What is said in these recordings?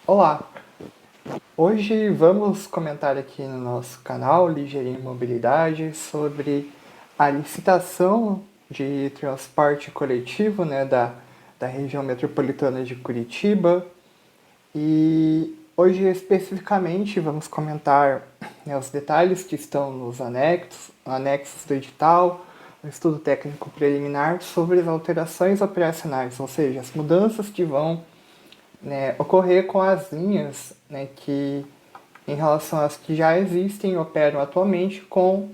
Olá! Hoje vamos comentar aqui no nosso canal Ligeirinho Mobilidade sobre a licitação de transporte coletivo, da região metropolitana de Curitiba. E hoje especificamente vamos comentar, os detalhes que estão nos anexos do edital, o estudo técnico preliminar sobre as alterações operacionais, ou seja, as mudanças que vão, ocorrer com as linhas, que em relação às que já existem e operam atualmente com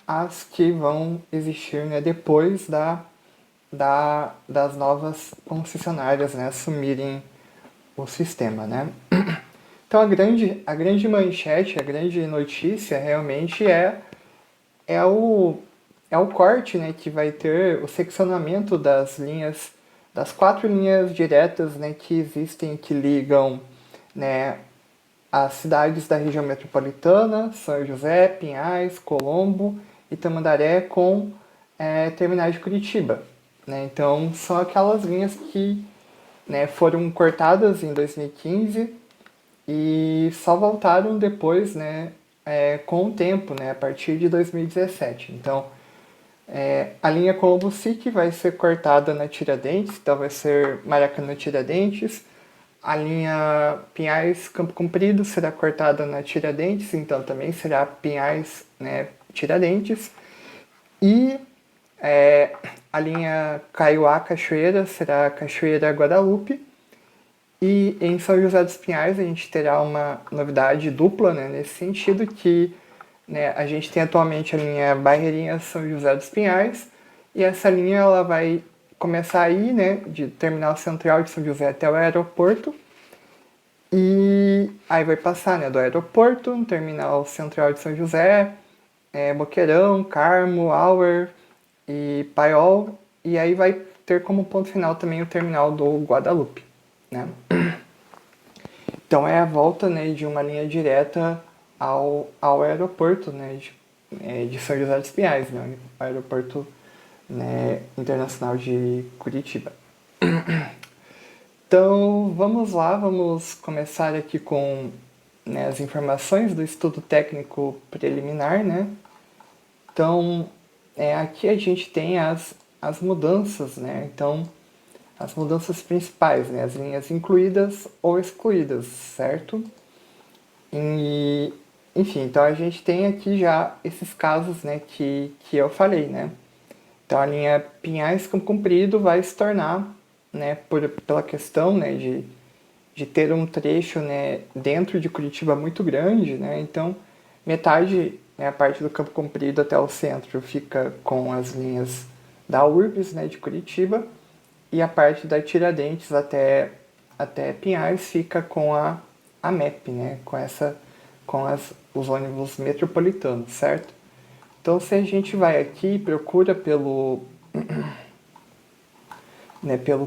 as que vão existir, depois das novas concessionárias, assumirem o sistema. Então a grande manchete, a grande notícia realmente é o, é o corte, que vai ter o seccionamento das linhas, das 4 linhas diretas, que existem, que ligam, as cidades da região metropolitana, São José, Pinhais, Colombo e Tamandaré com terminais de Curitiba. Então são aquelas linhas que, foram cortadas em 2015 e só voltaram depois, com o tempo, a partir de 2017. Então, a linha Colombo-SIC vai ser cortada na Tiradentes, então vai ser Maracanã-Tiradentes. A linha Pinhais-Campo Comprido será cortada na Tiradentes, então também será Pinhais, Tiradentes. E a linha Caiuá-Cachoeira será Cachoeira-Guadalupe. E em São José dos Pinhais a gente terá uma novidade dupla, nesse sentido que, a gente tem atualmente a linha Barreirinha-São José dos Pinhais, e essa linha ela vai começar aí, de terminal central de São José até o aeroporto, e aí vai passar, do aeroporto, no terminal central de São José, Boqueirão, Carmo, Auer e Paiol, e aí vai ter como ponto final também o terminal do Guadalupe. Então é a volta, de uma linha direta ao aeroporto, de São José dos Pinhais, o aeroporto, internacional de Curitiba. Então vamos lá, vamos começar aqui com, as informações do estudo técnico preliminar. Então aqui a gente tem as mudanças, então as mudanças principais, as linhas incluídas ou excluídas, certo? E, enfim, então a gente tem aqui já esses casos, que eu falei, Então a linha Pinhais Campo Comprido vai se tornar, pela questão, de ter um trecho, dentro de Curitiba muito grande, então metade, a parte do Campo Comprido até o centro fica com as linhas da URBS, de Curitiba, e a parte da Tiradentes até Pinhais fica com a MEP, com os ônibus metropolitanos, certo? Então se a gente vai aqui e procura pelo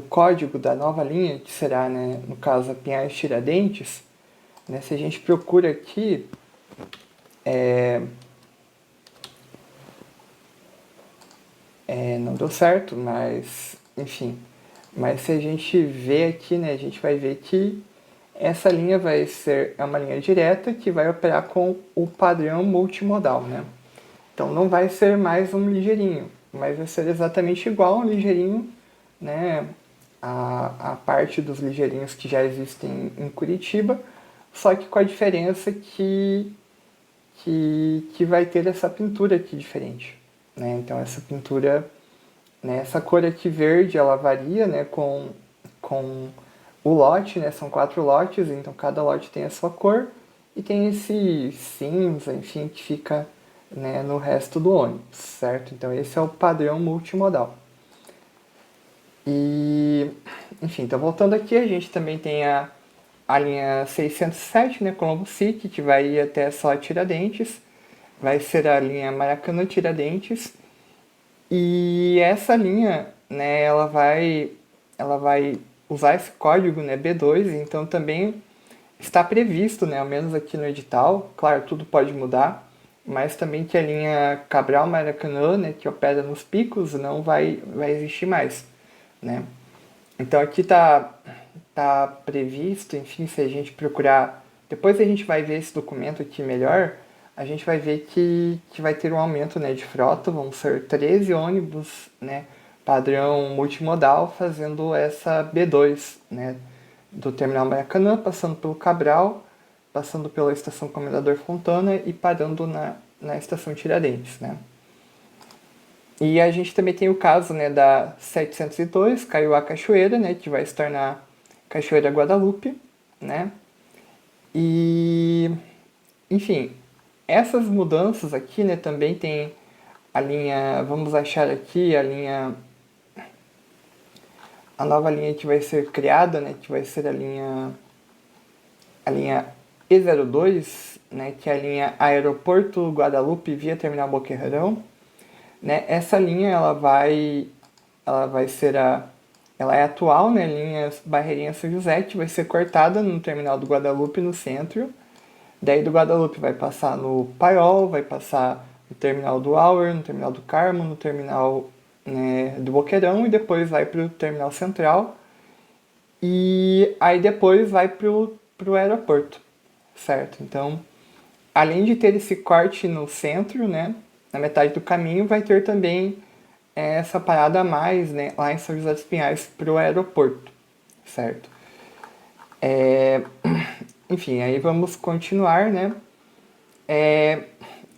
código da nova linha, que será, no caso, a Pinhais Tiradentes, se a gente procura aqui, não deu certo, mas, enfim. Mas se a gente vê aqui, a gente vai ver que essa linha vai ser uma linha direta que vai operar com o padrão multimodal, Então não vai ser mais um ligeirinho, mas vai ser exatamente igual a um ligeirinho, a parte dos ligeirinhos que já existem em Curitiba, só que com a diferença que vai ter essa pintura aqui diferente, Então essa pintura, essa cor aqui verde, ela varia, com o lote, são 4 lotes, então cada lote tem a sua cor, e tem esse cinza, enfim, que fica, no resto do ônibus, certo? Então esse é o padrão multimodal. E, enfim, então voltando aqui, a gente também tem a linha 607, Colombo-SIC, que vai ir até só Tiradentes, vai ser a linha Maracanã-Tiradentes, e essa linha, ela vai usar esse código, B2, então também está previsto, ao menos aqui no edital, claro, tudo pode mudar, mas também que a linha Cabral-Maracanã, que opera nos picos, não vai existir mais, Então aqui tá tá previsto, enfim, se a gente procurar, depois a gente vai ver esse documento aqui melhor, a gente vai ver que vai ter um aumento, né, de frota, vão ser 13 ônibus, né, padrão multimodal, fazendo essa B2, né, do Terminal Maracanã, passando pelo Cabral, passando pela Estação Comendador Fontana e parando na Estação Tiradentes, né. E a gente também tem o caso, né, da 702, Caiuá Cachoeira, né, que vai se tornar Cachoeira Guadalupe, né. E, enfim, essas mudanças aqui, né, também tem a linha, vamos achar aqui a nova linha que vai ser criada, né, que vai ser a linha E02, né, que é a linha Aeroporto Guadalupe via Terminal Boqueirão, né? Essa linha ela vai ser ela é atual, né, linha Barreirinha São José, que vai ser cortada no terminal do Guadalupe no centro. Daí do Guadalupe vai passar no Paiol, vai passar no terminal do Auer, no terminal do Carmo, no terminal, né, do Boqueirão e depois vai para o terminal central e aí depois vai para o aeroporto, certo? Então, além de ter esse corte no centro, né, na metade do caminho, vai ter também essa parada a mais, né, lá em São José dos Pinhais para o aeroporto, certo? Enfim, aí vamos continuar, né?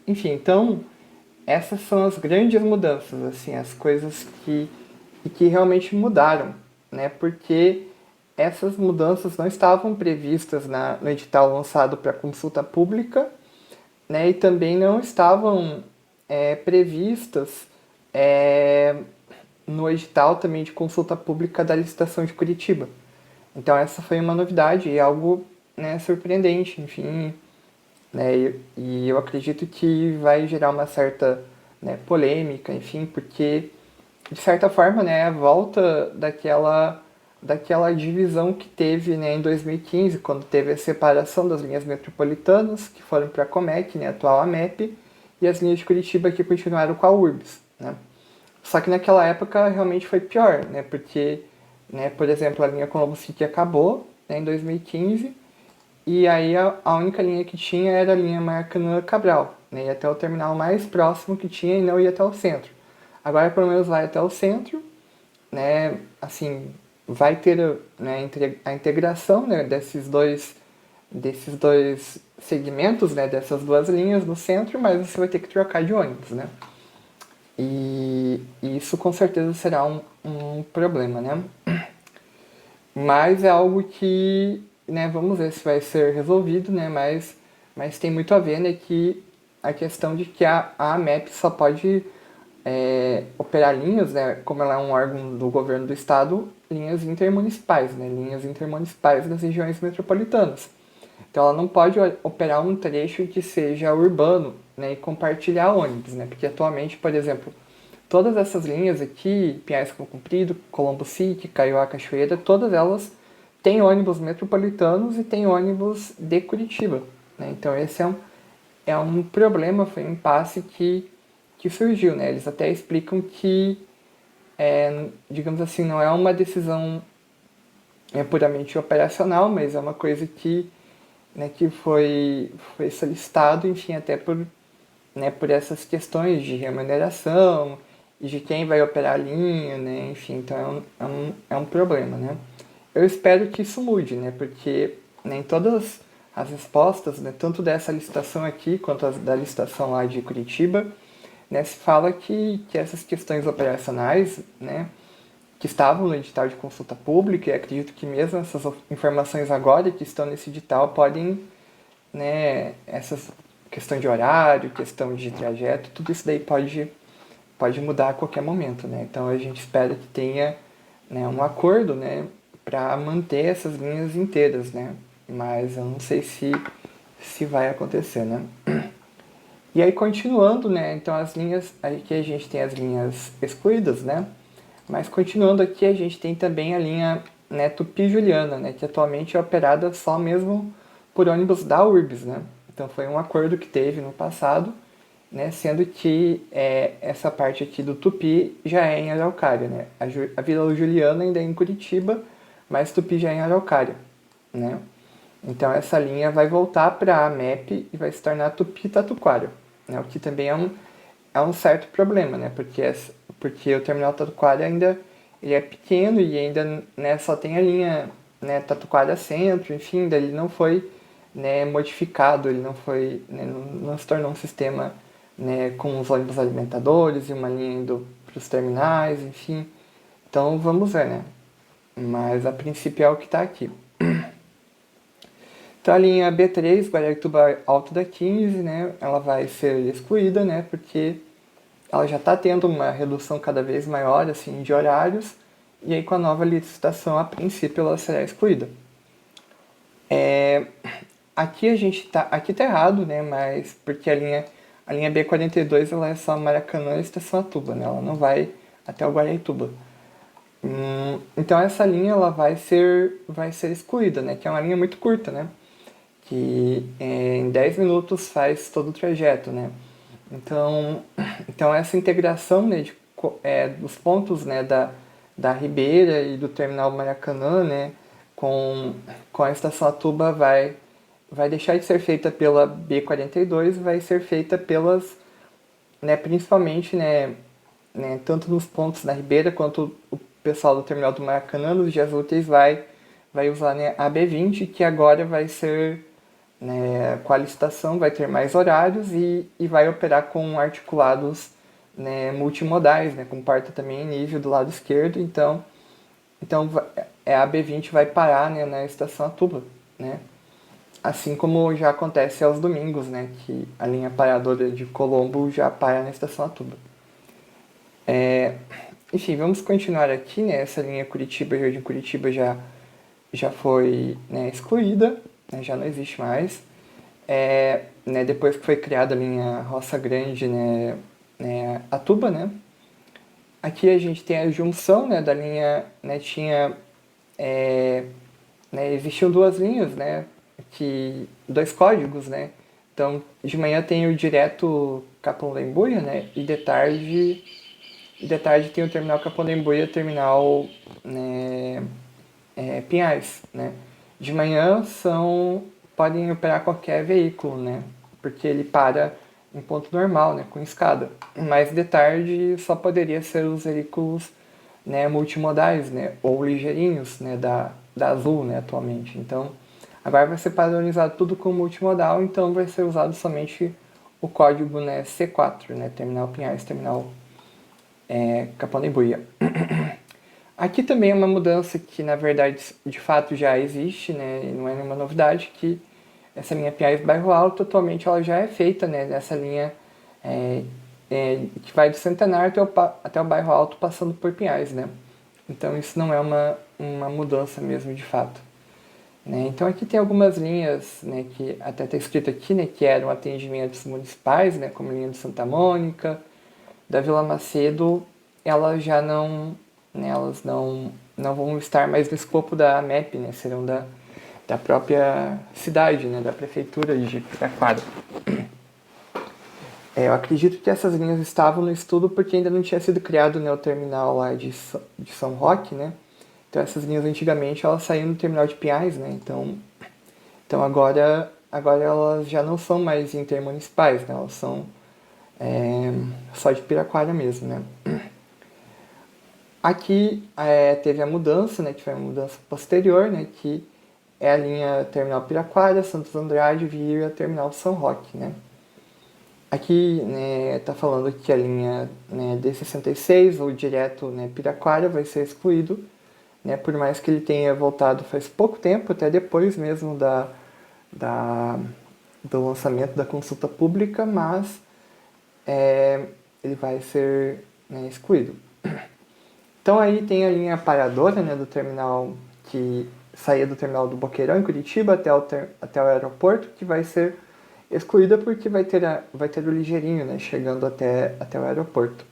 Enfim, então, essas são as grandes mudanças, assim, as coisas que realmente mudaram, né? Porque essas mudanças não estavam previstas no edital lançado para consulta pública, né? E também não estavam previstas no edital também de consulta pública da licitação de Curitiba. Então essa foi uma novidade e algo, né, surpreendente, enfim, né, e eu acredito que vai gerar uma certa, né, polêmica, enfim, porque de certa forma, né, a volta daquela divisão que teve, né, em 2015, quando teve a separação das linhas metropolitanas, que foram para a Comec, né, a atual AMEP, e as linhas de Curitiba que continuaram com a URBS, né. Só que naquela época realmente foi pior, né, porque, né, por exemplo, a linha Colombo City acabou, né, em 2015, e aí a única linha que tinha era a linha Maracanã-Cabral, né, ia até o terminal mais próximo que tinha e não ia até o centro. Agora pelo menos vai até o centro, né, assim, vai ter, né, a integração, né, desses dois segmentos, né, dessas duas linhas no centro, mas você vai ter que trocar de ônibus, né. E isso com certeza será um problema, né. Mas é algo que, né, vamos ver se vai ser resolvido, né, mas tem muito a ver, né, que a questão de que a AMEP só pode operar linhas, né, como ela é um órgão do governo do estado, linhas intermunicipais, né, linhas intermunicipais das regiões metropolitanas. Então ela não pode operar um trecho que seja urbano, né, e compartilhar ônibus, né, porque atualmente, por exemplo, todas essas linhas aqui, Pinhais com Comprido, Colombo City, Caiuá Cachoeira, todas elas têm ônibus metropolitanos e têm ônibus de Curitiba, né, então esse é um problema, foi um impasse que surgiu, né? Eles até explicam que, digamos assim, não é uma decisão puramente operacional, mas é uma coisa que, né, que foi solicitado, enfim, até por essas questões de remuneração e de quem vai operar a linha, né? Enfim, então é um problema, né? Eu espero que isso mude, né? Porque nem todas as respostas, né, tanto dessa licitação aqui quanto as da licitação lá de Curitiba, né, se fala que essas questões operacionais, né, que estavam no edital de consulta pública, e acredito que mesmo essas informações agora que estão nesse edital podem, né, essas questão de horário, questão de trajeto, tudo isso daí pode mudar a qualquer momento, né? Então a gente espera que tenha, né, um acordo, né, para manter essas linhas inteiras, né? Mas eu não sei se vai acontecer, né? E aí continuando, né, então as linhas, aqui a gente tem as linhas excluídas, né, mas continuando aqui a gente tem também a linha, né, Tupi-Juliana, né, que atualmente é operada só mesmo por ônibus da URBS, né, então foi um acordo que teve no passado, né, sendo que essa parte aqui do Tupi já é em Araucária, né, a Vila Juliana ainda é em Curitiba, mas Tupi já é em Araucária, né? Então essa linha vai voltar para a MEP e vai se tornar Tupi-Tatuquara, né? O que também é um certo problema, né? Porque o terminal Tatuquara ainda ele é pequeno e ainda, né, só tem a linha, né, Tatuquara Centro, enfim, daí ele não foi, né, modificado, ele não foi, né, não se tornou um sistema, né, com os ônibus alimentadores e uma linha indo para os terminais, enfim. Então vamos ver, né? Mas a princípio é o que está aqui. Então a linha B3, Guaratuba Alto da 15, né, ela vai ser excluída, né, porque ela já está tendo uma redução cada vez maior assim, de horários, e aí com a nova licitação, a princípio, ela será excluída. Aqui aqui tá errado, né, mas porque a linha B42 ela é só Maracanã e Estação Atuba, né, ela não vai até o Guaraituba. Então essa linha ela vai ser excluída, né, que é uma linha muito curta, né, que em 10 minutos faz todo o trajeto, né. Então essa integração, né, dos pontos, né, da Ribeira e do terminal Maracanã, né, com a estação Atuba vai deixar de ser feita pela B42 e vai ser feita pelas, né, principalmente, tanto nos pontos na Ribeira quanto o pessoal do terminal do Maracanã, nos dias úteis, vai usar, né, a B20, que agora vai ser, né, com a licitação, vai ter mais horários e vai operar com articulados, né, multimodais, né, com porta também em nível do lado esquerdo. Então a B20 vai parar, né, na estação Atuba, né? Assim como já acontece aos domingos, né, que a linha paradora de Colombo já para na estação Atuba. Enfim, vamos continuar aqui, né? Essa linha Curitiba, Jardim Curitiba já foi, né, excluída, né, já não existe mais. Né, depois que foi criada a linha Roça Grande, né, Atuba, né? Aqui a gente tem a junção, né, da linha, né, né, existiam duas linhas, né, dois códigos, né? Então, de manhã tem o direto Capão da Embuia, né, e de tarde tem o terminal Capão da Embuia, terminal, né, Pinhais, né? De manhã podem operar qualquer veículo, né? Porque ele para em ponto normal, né? Com escada. Mas de tarde só poderia ser os veículos, né, multimodais, né? Ou ligeirinhos, né? Da Azul, né? Atualmente. Então, agora vai ser padronizado tudo com multimodal, então vai ser usado somente o código, né, C4, né? Terminal Pinhais, terminal Capão da Embuia. Aqui também é uma mudança que, na verdade, de fato já existe, né, e não é nenhuma novidade, que essa linha Pinhais Bairro Alto, atualmente ela já é feita, né, nessa linha que vai do Centenário até o Bairro Alto, passando por Pinhais, né. Então isso não é uma mudança mesmo, de fato. Né. Então aqui tem algumas linhas, né, que até está escrito aqui, né, que eram atendimentos municipais, né, como a linha de Santa Mônica, da Vila Macedo, elas já não, né, elas não vão estar mais no escopo da MEP, né, serão da própria cidade, né, da prefeitura de Piraquara. Eu acredito que essas linhas estavam no estudo porque ainda não tinha sido criado, né, o terminal lá de São Roque, né, então essas linhas antigamente elas saíam no terminal de Pinhais, né, então agora elas já não são mais intermunicipais, né, elas são só de Piraquara mesmo, né. Aqui teve a mudança, né, que foi a mudança posterior, né, que é a linha Terminal Piraquara, Santos Andrade, via Terminal São Roque, né. Aqui, né, tá falando que a linha, né, D66, ou direto, né, Piraquara, vai ser excluído, né, por mais que ele tenha voltado faz pouco tempo, até depois mesmo do lançamento da consulta pública, mas ele vai ser, né, excluído. Então aí tem a linha paradora, né, do terminal que saía do terminal do Boqueirão, em Curitiba, até o aeroporto, que vai ser excluída porque vai ter o ligeirinho, né, chegando até o aeroporto.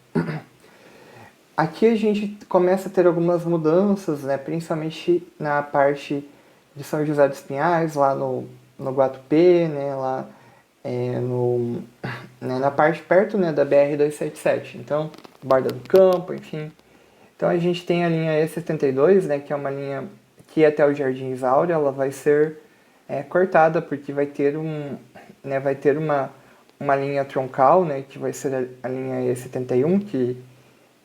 Aqui a gente começa a ter algumas mudanças, né, principalmente na parte de São José dos Pinhais, lá no Guatupê, né, lá né, na parte perto, né, da BR-277. Então, Borda do Campo, enfim. Então a gente tem a linha E72, né, que é uma linha que ia até o Jardim Isaura, ela vai ser cortada, porque vai ter uma linha troncal, né, que vai ser a linha E71, que,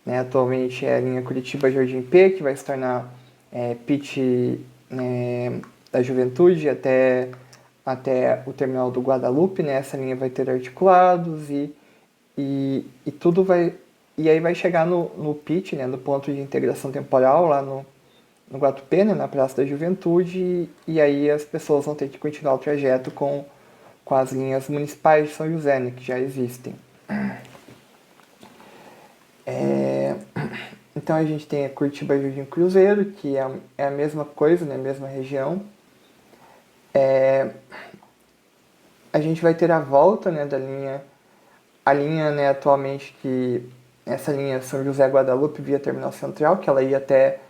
né, atualmente é a linha Curitiba-Jardim P, que vai se tornar PIT, né, da Juventude até o terminal do Guadalupe, né? Essa linha vai ter articulados e tudo vai... E aí vai chegar no PIT, né, no ponto de integração temporal, lá no Guatupê, né, na Praça da Juventude, e aí as pessoas vão ter que continuar o trajeto com as linhas municipais de São José, né, que já existem. Então a gente tem a Curitiba Jardim Cruzeiro, que é a mesma coisa, né, a mesma região. A gente vai ter a volta, né, a linha, né, atualmente que essa linha São José Guadalupe via Terminal Central, que ela ia até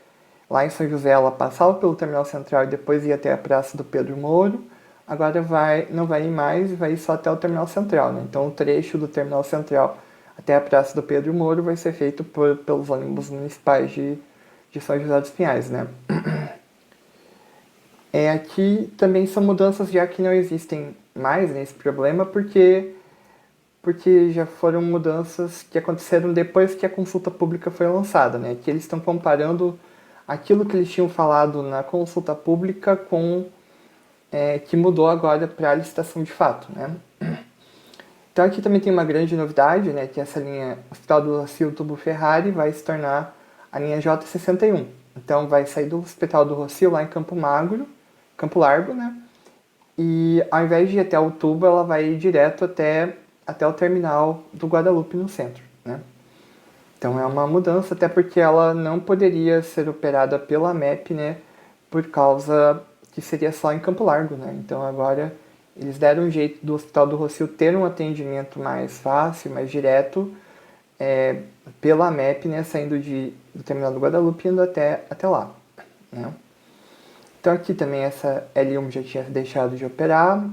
lá em São José, ela passava pelo Terminal Central e depois ia até a Praça do Pedro Mouro. Agora não vai ir mais, vai ir só até o Terminal Central, né? Então o trecho do Terminal Central até a Praça do Pedro Mouro vai ser feito pelos ônibus municipais de São José dos Pinhais, né? Aqui também são mudanças já que não existem mais nesse problema, porque já foram mudanças que aconteceram depois que a consulta pública foi lançada, né? Que eles estão comparando aquilo que eles tinham falado na consulta pública com que mudou agora para a licitação de fato, né? Então aqui também tem uma grande novidade, né? Que essa linha Hospital do Rossio Tubo Ferrari vai se tornar a linha J61. Então vai sair do Hospital do Rossio lá em Campo Largo, né? E ao invés de ir até o tubo, ela vai ir direto até o terminal do Guadalupe no centro, né? Então é uma mudança, até porque ela não poderia ser operada pela MEP, né? Por causa que seria só em Campo Largo, né? Então agora eles deram um jeito do Hospital do Rossio ter um atendimento mais fácil, mais direto, pela MEP, né? Saindo do terminal do Guadalupe e indo até lá, né? Então aqui também essa L1 já tinha deixado de operar.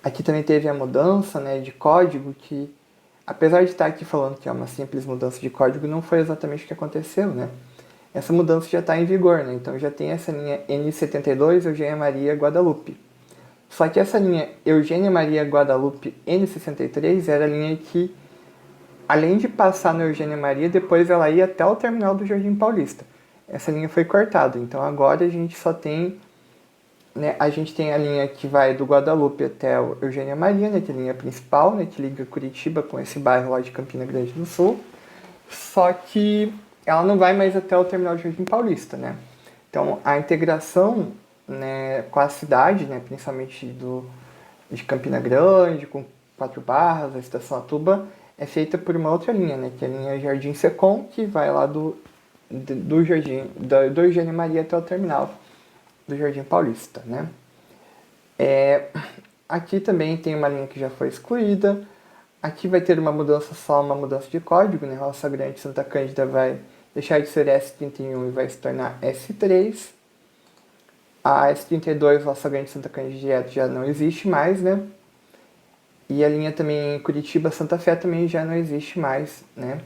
Aqui também teve a mudança, né, de código, que apesar de estar aqui falando que é uma simples mudança de código, não foi exatamente o que aconteceu, né? Essa mudança já está em vigor, né? Então já tem essa linha N72 Eugênia Maria Guadalupe. Só que essa linha Eugênia Maria Guadalupe N63 era a linha que, além de passar no Eugênia Maria, depois ela ia até o terminal do Jardim Paulista. Essa linha foi cortada, então agora a gente só tem, né, a gente tem a linha que vai do Guadalupe até o Eugênia Maria, né, que é a linha principal, né, que liga Curitiba com esse bairro lá de Campina Grande do Sul, só que ela não vai mais até o terminal do Jardim Paulista, né. Então a integração, né, com a cidade, né, principalmente de Campina Grande, com Quatro Barras, a Estação Atuba, é feita por uma outra linha, né, que é a linha Jardim Secom, que vai lá do Eugênia Maria até o terminal do Jardim Paulista, né? Aqui também tem uma linha que já foi excluída. Aqui vai ter uma mudança, só uma mudança de código, né? Roça Grande Santa Cândida vai deixar de ser S31 e vai se tornar S3. A S32 Roça Grande Santa Cândida direto já não existe mais, né? E a linha também Curitiba Santa Fé também já não existe mais, né?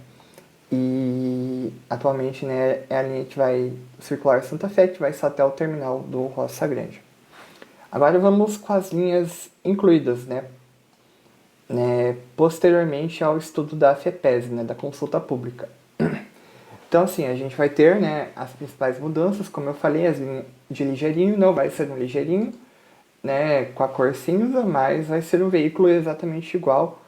E atualmente, né, é a linha que vai circular Santa Fé, que vai só até o terminal do Roça Grande. Agora vamos com as linhas incluídas, né, posteriormente ao estudo da FEPES, né, da consulta pública. Então, assim, a gente vai ter, né, as principais mudanças, como eu falei, as linhas de ligeirinho, não vai ser um ligeirinho, né, com a cor cinza, mas vai ser um veículo exatamente igual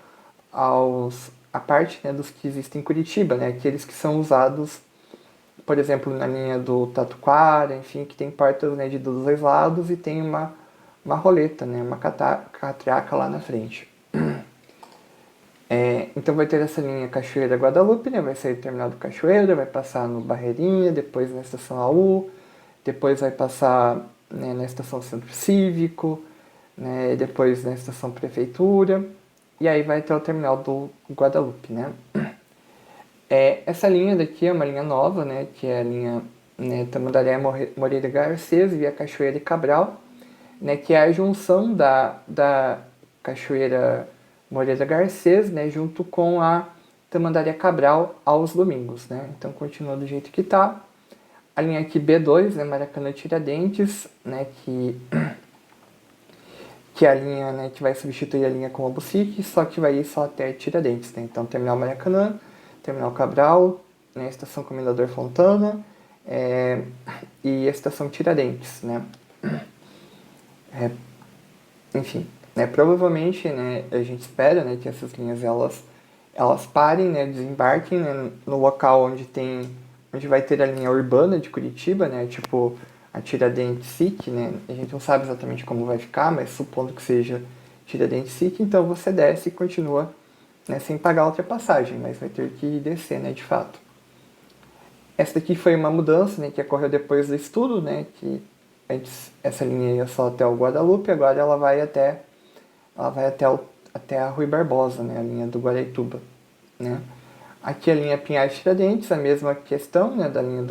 a parte, né, dos que existem em Curitiba, né, aqueles que são usados, por exemplo, na linha do Tatuquara, enfim, que tem portas, né, de dois lados e tem uma roleta, né, uma catraca lá na frente. Então vai ter essa linha Cachoeira Guadalupe, né, vai sair do terminal do Cachoeira, vai passar no Barreirinha, depois na Estação AU, depois vai passar, né, na Estação Centro Cívico, né, depois na Estação Prefeitura, e aí vai até o terminal do Guadalupe, né. Essa linha daqui é uma linha nova, né, que é a linha, né, Tamandaré Moreira Garcês via Cachoeira e Cabral, né, que é a junção da Cachoeira Moreira Garcês, né, junto com a Tamandaré Cabral aos domingos, né. Então continua do jeito que está. A linha aqui B2, né, Maracanã-Tiradentes, né, que é a linha, né, que vai substituir a linha Colombo-SIC, só que vai ir só até Tiradentes, né? Então, Terminal Maracanã, Terminal Cabral, né, Estação Comendador Fontana, e a Estação Tiradentes, né? Enfim, né, provavelmente, né, a gente espera, né, que essas linhas elas parem, né, desembarquem, né, no local onde vai ter a linha urbana de Curitiba, né, tipo a Tiradentes SIC, né, a gente não sabe exatamente como vai ficar, mas supondo que seja Tiradentes SIC, então você desce e continua, né, sem pagar a ultrapassagem, mas vai ter que descer, né, de fato. Essa daqui foi uma mudança, né, que ocorreu depois do estudo, né, que antes essa linha ia só até o Guadalupe, agora ela vai até a Rui Barbosa, né, a linha do Guaraituba, né. Aqui a linha Pinhais Tiradentes, a mesma questão, né, da linha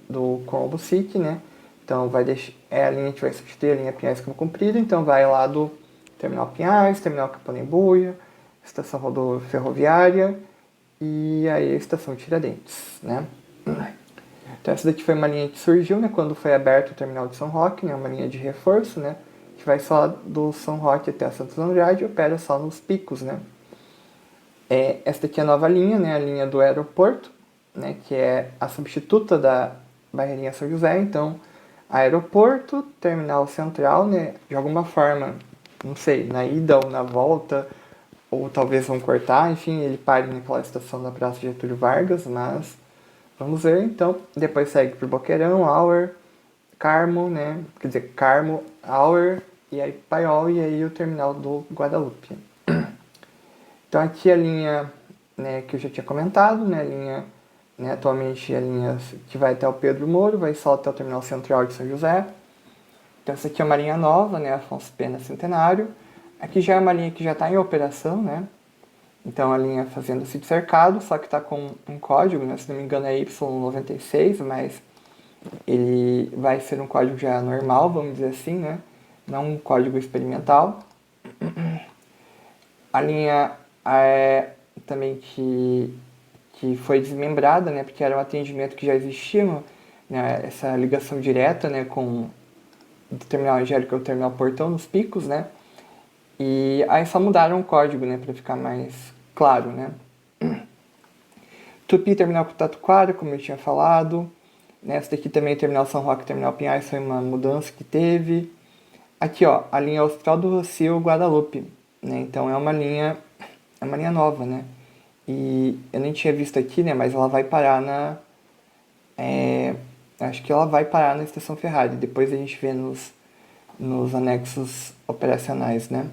do Colombo SIC, né. Então é a linha que vai substituir a linha Pinhais como comprida, então vai lá do Terminal Pinhais, Terminal Caponembuia, Estação Ferroviária e aí a Estação Tiradentes, né. Então essa daqui foi uma linha que surgiu, né, quando foi aberto o terminal de São Roque, né, uma linha de reforço, né, que vai só do São Roque até a Santos Andrade e opera só nos picos, né. Essa daqui é a nova linha, né, a linha do aeroporto, né, que é a substituta da Barreirinha São José. Então, aeroporto, terminal central, né, de alguma forma, não sei, na ida ou na volta, ou talvez vão cortar, enfim, ele pare naquela estação da Praça Getúlio Vargas, mas vamos ver. Então, depois segue por Boqueirão, Auer, Carmo, né, quer dizer, Carmo, Auer, e aí Paiol, e aí o terminal do Guadalupe. Então aqui a linha, né, que eu já tinha comentado, né, a linha, né, atualmente a linha que vai até o Pedro Moro, vai só até o Terminal Central de São José. Então essa aqui é uma linha nova, né, Afonso Pena Centenário. Aqui já é uma linha que já está em operação, né. Então a linha Fazenda Sítio Cercado, só que está com um código, né, se não me engano é Y96, mas ele vai ser um código já normal, vamos dizer assim, né, não um código experimental. A linha também que foi desmembrada, né, porque era um atendimento que já existia, né, essa ligação direta, né, com o terminal Angélica e o terminal Portão nos picos, né, e aí só mudaram o código, né, para ficar mais claro, né. Tupi, terminal Tatuquara, como eu tinha falado, né, essa daqui também, terminal São Roque, terminal Pinhais, foi uma mudança que teve. Aqui, ó, a linha Hospital do Rocio Guadalupe, né, então é uma linha nova, né, e eu nem tinha visto aqui, né, mas ela vai parar acho que ela vai parar na Estação Ferrari, depois a gente vê nos anexos operacionais, né.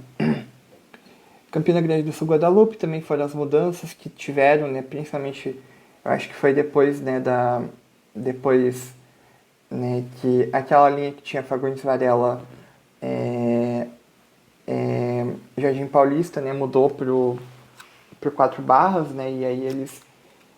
Campina Grande do Sul, Guadalupe, também foram as mudanças que tiveram, né, principalmente, eu acho que foi depois, né, né, que aquela linha que tinha Fagundes Varela, Jardim Paulista, né, mudou pro 4 Barras, né, e aí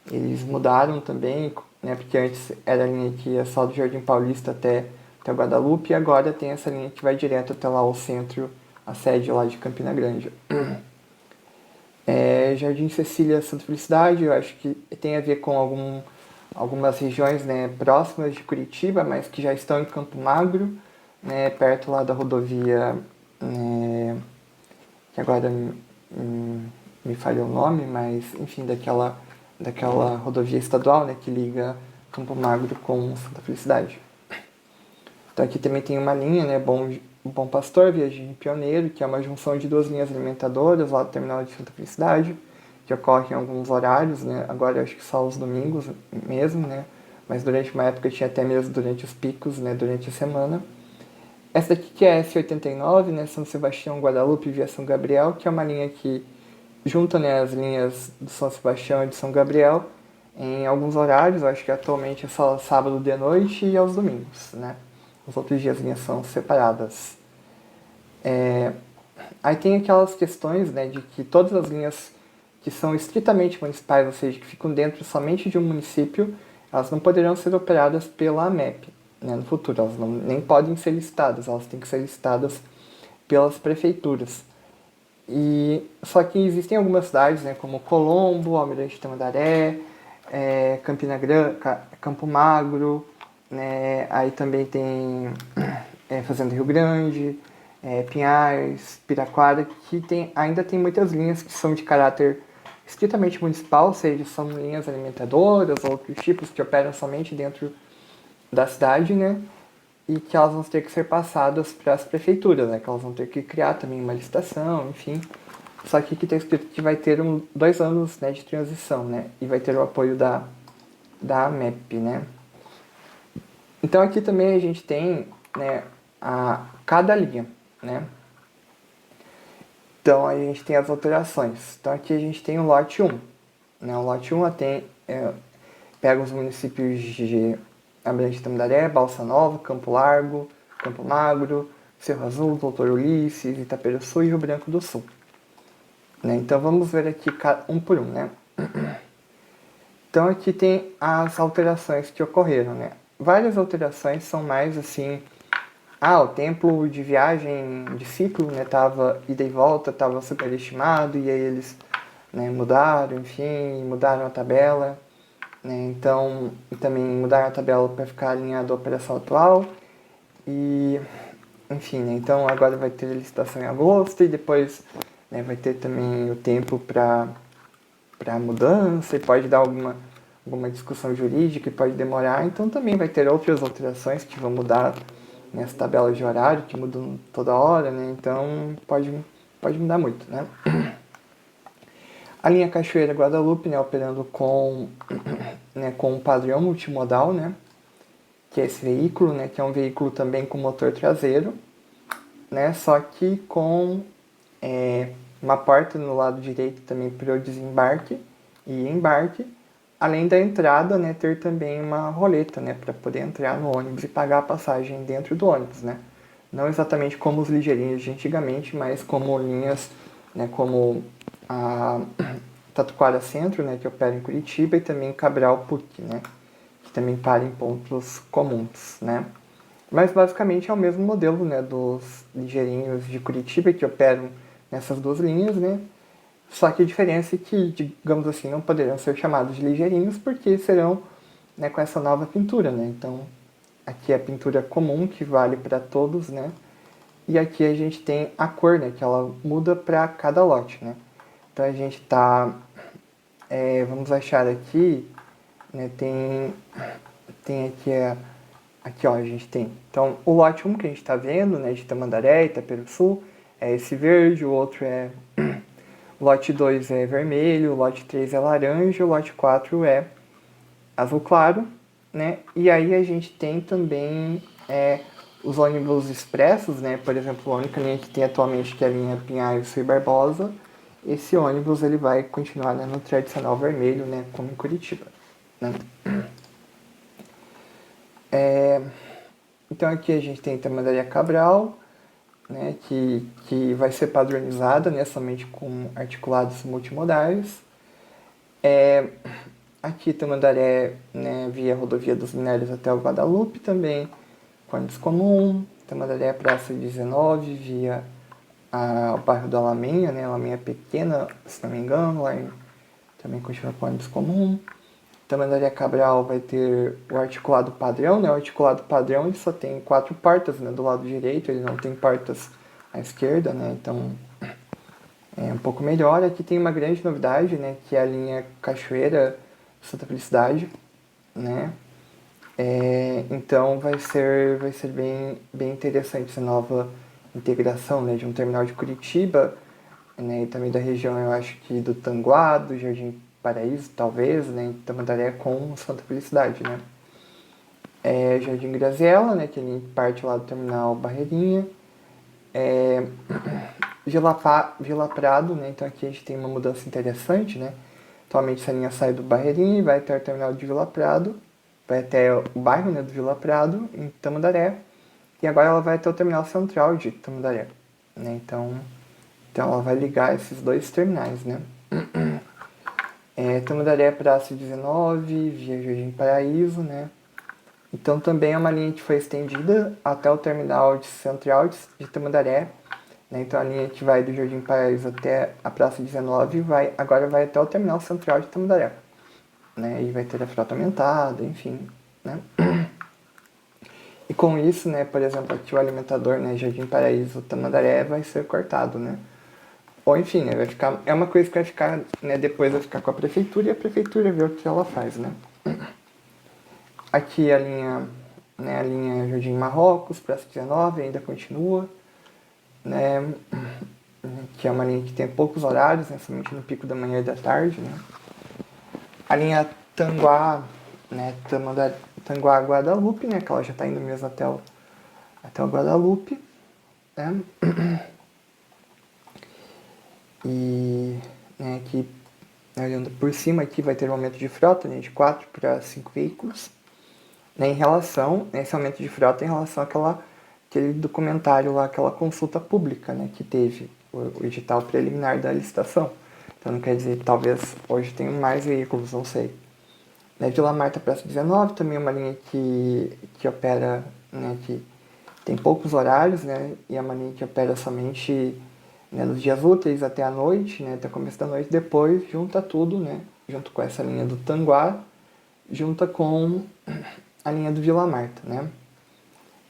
eles mudaram também, né, porque antes era a linha que ia só do Jardim Paulista até Guadalupe, e agora tem essa linha que vai direto até lá ao centro, a sede lá de Campina Grande. Jardim Cecília Santa Felicidade, eu acho que tem a ver com algumas regiões, né, próximas de Curitiba, mas que já estão em Campo Magro, né, perto lá da rodovia, que agora me falhou o nome, mas enfim, daquela rodovia estadual, né, que liga Campo Magro com Santa Felicidade. Então aqui também tem uma linha, né, Bom Pastor, Viagem Pioneiro, que é uma junção de duas linhas alimentadoras lá do terminal de Santa Felicidade, que ocorre em alguns horários, né, agora eu acho que só os domingos mesmo, né, mas durante uma época tinha até mesmo durante os picos, né, durante a semana. Essa daqui que é a S89, né, São Sebastião, Guadalupe e Via São Gabriel, que é uma linha que junta, né, as linhas do São Sebastião e de São Gabriel em alguns horários, eu acho que atualmente é só sábado de noite e aos domingos, né. Os outros dias as linhas são separadas. Aí tem aquelas questões, né, de que todas as linhas que são estritamente municipais, ou seja, que ficam dentro somente de um município, elas não poderão ser operadas pela AMEP, né, no futuro. Elas nem podem ser listadas, elas têm que ser listadas pelas prefeituras. Só que existem algumas cidades, né, como Colombo, Almirante Tamandaré, Campina Grande, Campo Magro, né? Aí também tem Fazenda Rio Grande, Pinhais, Piraquara, que ainda tem muitas linhas que são de caráter estritamente municipal, ou seja, são linhas alimentadoras ou outros tipos que operam somente dentro da cidade, né? E que elas vão ter que ser passadas para as prefeituras, né? Que elas vão ter que criar também uma licitação, enfim. Só que aqui está escrito que vai ter 2 anos, né, de transição, né? E vai ter o apoio da AMEP, né? Então aqui também a gente tem, né, cada linha, né? Então a gente tem as alterações. Então aqui a gente tem o lote 1. Né? O lote 1 pega os municípios de Abrante Tamandaré, Balsa Nova, Campo Largo, Campo Magro, Cerro Azul, Doutor Ulisses, Itaperuçu e Rio Branco do Sul. Né? Então vamos ver aqui um por um, né? Então aqui tem as alterações que ocorreram, né? Várias alterações são mais assim... o tempo de viagem de ciclo, né, tava ida e volta, tava superestimado, e aí eles, né, mudaram, enfim, mudaram a tabela, né, então, e também mudaram a tabela para ficar alinhado à operação atual, e, enfim, né, então agora vai ter a licitação em agosto, e depois, né, vai ter também o tempo para mudança, e pode dar alguma discussão jurídica, e pode demorar, então também vai ter outras alterações que vão mudar nessa tabela de horário, que mudam toda hora, né? Então pode mudar muito, né? A linha Cachoeira Guadalupe, né, operando com um padrão multimodal, né? Que é esse veículo, né? Que é um veículo também com motor traseiro, né? Só que com uma porta no lado direito também para o desembarque e embarque, além da entrada, né, ter também uma roleta, né, para poder entrar no ônibus e pagar a passagem dentro do ônibus, né? Não exatamente como os ligeirinhos de antigamente, mas como linhas, né, como a Tatuquara Centro, né, que opera em Curitiba, e também Cabral PUC, né, que também para em pontos comuns, né? Mas basicamente é o mesmo modelo, né, dos ligeirinhos de Curitiba que operam nessas duas linhas, né? Só que a diferença é que, digamos assim, não poderão ser chamados de ligeirinhos porque serão, né, com essa nova pintura, né? Então, aqui é a pintura comum que vale para todos, né? E aqui a gente tem a cor, né, que ela muda para cada lote, né? Então a gente tá, vamos achar aqui, né, tem aqui ó, a gente tem, então o lote 1 que a gente está vendo, né, de Tamandaré, Itaperuçu, é esse verde, o outro o lote 2 é vermelho, o lote 3 é laranja, o lote 4 é azul claro, né? E aí a gente tem também os ônibus expressos, né? Por exemplo, a única linha que tem atualmente, que é a linha Pinhais e Barbosa, esse ônibus ele vai continuar, né, no tradicional vermelho, né, como em Curitiba, né? Então aqui a gente tem a Maria Cabral, né, que vai ser padronizada, né, somente com articulados multimodais. Aqui Tamandaré, né, via rodovia dos Minérios até o Guadalupe também, com ônibus comum. Tamandaré Praça 19, via o bairro da Laminha, né, Laminha Pequena, se não me engano, também continua com ônibus comum. Tamandaré Cabral vai ter o articulado padrão, né, o articulado padrão ele só tem 4 portas, né, do lado direito, ele não tem portas à esquerda, né, então é um pouco melhor. Aqui tem uma grande novidade, né, que é a linha Cachoeira Santa Felicidade, né? Então vai ser bem interessante essa nova integração, né, de um terminal de Curitiba, né, e também da região, eu acho que do Tanguá, do Jardim Paraíso, talvez, né, Tamandaré com Santa Felicidade, né? Jardim Graziella, né, que ele parte lá do terminal Barreirinha. Vila Prado, né, então aqui a gente tem uma mudança interessante, né? Atualmente essa linha sai do Barreirinha e vai até o terminal de Vila Prado, vai até o bairro, né, do Vila Prado, em Tamandaré, e agora ela vai até o terminal central de Tamandaré, né? Então ela vai ligar esses dois terminais, né? Tamandaré Praça 19, via Jardim Paraíso, né? Então também é uma linha que foi estendida até o terminal central de Tamandaré, né? Então a linha que vai do Jardim Paraíso até a Praça 19 agora vai até o terminal central de Tamandaré, né? E vai ter a frota aumentada, enfim, né? E com isso, né, por exemplo, aqui o alimentador, né, Jardim Paraíso Tamandaré vai ser cortado, né? Ou enfim, né, vai ficar, é uma coisa que vai ficar, né, depois vai ficar com a prefeitura e a prefeitura vê o que ela faz, né? Aqui a linha Jardim Marrocos, Praça 19 ainda continua, né? Que é uma linha que tem poucos horários, né, somente no pico da manhã e da tarde, né? A linha Tanguá, né, Tanguá Guadalupe, né, que ela já está indo mesmo até o Guadalupe, né? E, né, aqui, olhando por cima, aqui vai ter um aumento de frota, né, de 4 para 5 veículos, né, em relação, esse aumento de frota em relação àquele documentário lá, aquela consulta pública, né, que teve o edital preliminar da licitação. Então não quer dizer, talvez hoje tenham mais veículos, não sei. Né, Vila Marta Praça 19 também é uma linha que opera, né, que tem poucos horários, né, e é uma linha que opera somente, né, nos dias úteis até a noite, né, até o começo da noite. Depois junta tudo, né, junto com essa linha do Tanguá, junta com a linha do Vila Marta, né.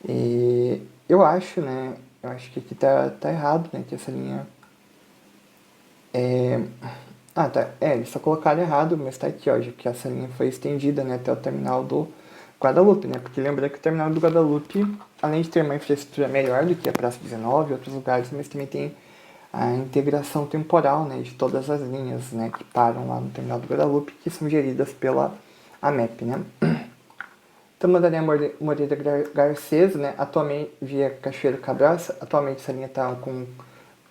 E eu acho, né, eu acho que aqui tá errado, né, que essa linha é... Ah, tá. Eles só colocaram errado, mas tá aqui, ó, que essa linha foi estendida, né, até o terminal do Guadalupe, né? Porque lembra que o terminal do Guadalupe, além de ter uma infraestrutura melhor do que a Praça 19 e outros lugares, mas também tem a integração temporal, né, de todas as linhas, né, que param lá no terminal do Guadalupe, que são geridas pela AMEP, né? Tamandaré Moreira Garcês, né, atualmente via Cachoeiro Cabral, atualmente essa linha tá com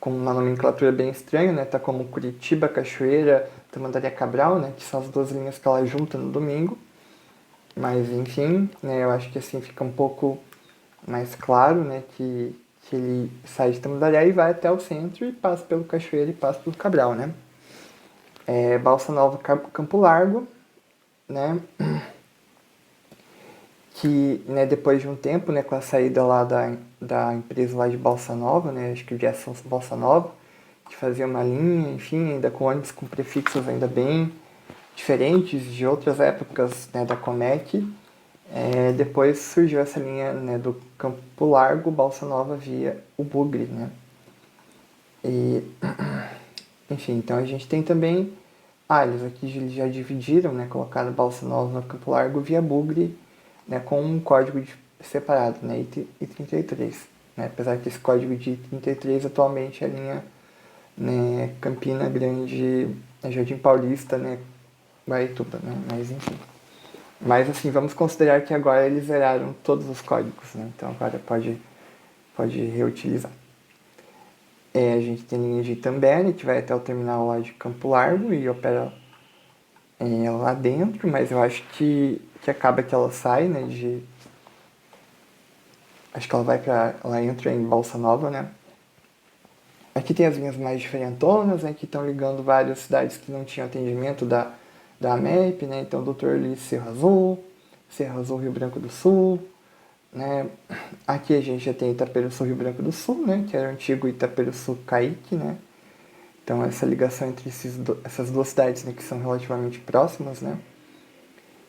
uma nomenclatura bem estranha, né? Tá como Curitiba, Cachoeira, Tamandaré Cabral, né? Que são as duas linhas que ela junta no domingo. Mas, enfim, né? Eu acho que assim fica um pouco mais claro, né? Que ele sai de Tamandaré e vai até o centro e passa pelo Cachoeira e passa pelo Cabral, né? Balsa Nova, Campo Largo, né? Que, né, depois de um tempo, né, com a saída lá da empresa lá de Balsa Nova, né, acho que o Viação Balsa Nova, que fazia uma linha, enfim, ainda com ônibus com prefixos ainda bem diferentes de outras épocas, né, da Comec. Depois surgiu essa linha, né, do Campo Largo, Balsa Nova via o Bugre, né. E, enfim, então a gente tem também... eles aqui já dividiram, né, colocaram Balsa Nova, Campo Largo via Bugre, né, com um código separado, né, I33. Né, apesar que esse código de 33 atualmente é a linha, né, Campina Grande, Jardim Paulista, né, Guaraituba, né, mas enfim. Mas assim, vamos considerar que agora eles zeraram todos os códigos, né, então agora pode reutilizar. A gente tem a linha de Itambé, né, que vai até o terminal lá de Campo Largo e opera lá dentro, mas eu acho que acaba que ela sai, né, acho que ela entra em Balsa Nova, né. Aqui tem as linhas mais diferentonas, né, que estão ligando várias cidades que não tinham atendimento da AMEP, né, então Doutor Luiz Cerro Azul Rio Branco do Sul, né. Aqui a gente já tem Itaperuçu Rio Branco do Sul, né, que era o antigo Itaperuçu Caique, né. Então essa ligação entre essas duas cidades, né, que são relativamente próximas, né.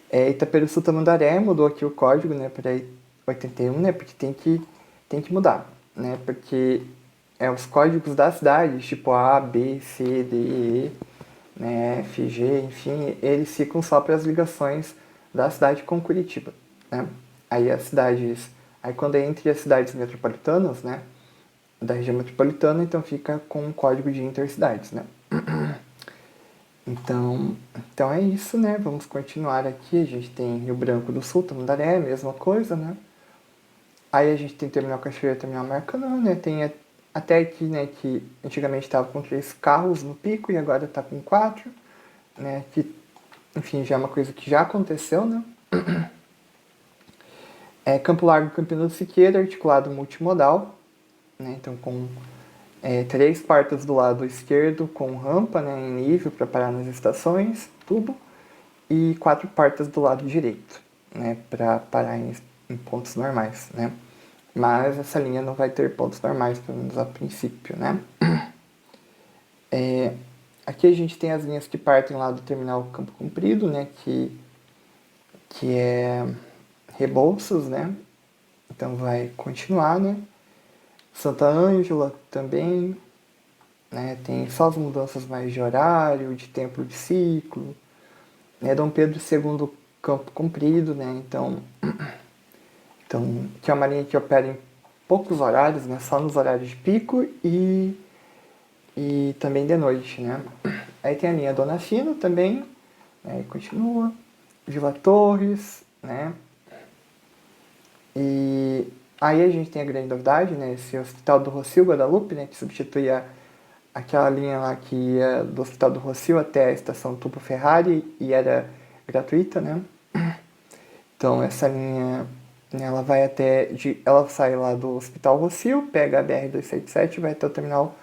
Itaperuçu Tamandaré mudou aqui o código, né, para 81, né, porque tem que mudar, né, porque os códigos das cidades, tipo A, B, C, D, E, né, F, G, enfim, eles ficam só para as ligações da cidade com Curitiba, né. Aí quando é entre as cidades metropolitanas, né, da região metropolitana, então fica com um código de intercidades, né. Então é isso, né? Vamos continuar aqui. A gente tem Rio Branco do Sul, Tamandaré, mesma coisa, né? Aí a gente tem Terminal Cachoeira e Terminal Maracanã, né? Tem até aqui, né, que antigamente estava com 3 carros no pico e agora está com 4, né? Que, enfim, já é uma coisa que já aconteceu, né? Campo Largo, Campina do Siqueira, articulado multimodal, né? Então com 3 portas do lado esquerdo com rampa, né, em nível para parar nas estações, tubo, e 4 portas do lado direito, né, para parar em pontos normais, né. Mas essa linha não vai ter pontos normais, pelo menos a princípio, né. Aqui a gente tem as linhas que partem lá do terminal Campo Comprido, né, que é Rebouças, né, então vai continuar, né? Santa Ângela também, né? Tem só as mudanças mais de horário, de tempo de ciclo, né? Dom Pedro II, Campo Comprido, né? Então, que é uma linha que opera em poucos horários, né? Só nos horários de pico e também de noite, né? Aí tem a linha Dona Fino também, né? E continua. Vila Torres, né? E aí a gente tem a grande novidade, né? Esse Hospital do Rossio Guadalupe, né? Que substituía aquela linha lá que ia do Hospital do Rossio até a estação Tupo Ferrari e era gratuita, né? Então essa linha, né, ela vai ela sai lá do Hospital Rossio, pega a BR-277 e vai até o terminal